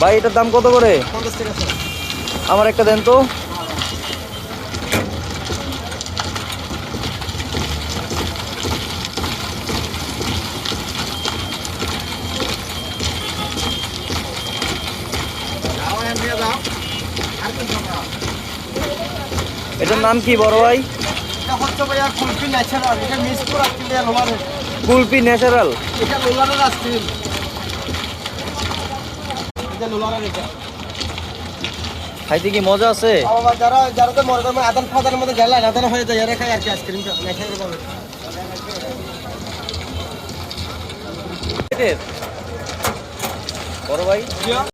ভাই এটার দাম কত করে? 50 টাকা স্যার। আমার একটা দেন তো। যাও নিয়ে যাও। আর কি টাকা? এটার নাম কি বড় ভাই? এটা হচ্ছে ভাইয়া কুলফি ন্যাচারাল। এটা মিষ্টি রাখতে লোলারে। কুলফি ন্যাচারাল। এটা লোলারের আইসক্রিম। এটা লোলারের এটা। খাইতে কি মজা আছে? আবার যারা যারা তো মরে যাবে আদান ফাদানের মধ্যে গেলে আদান হয়ে যায় এরা খায় আর কি আইসক্রিমটা ন্যাচারাল পাবে। বড় ভাই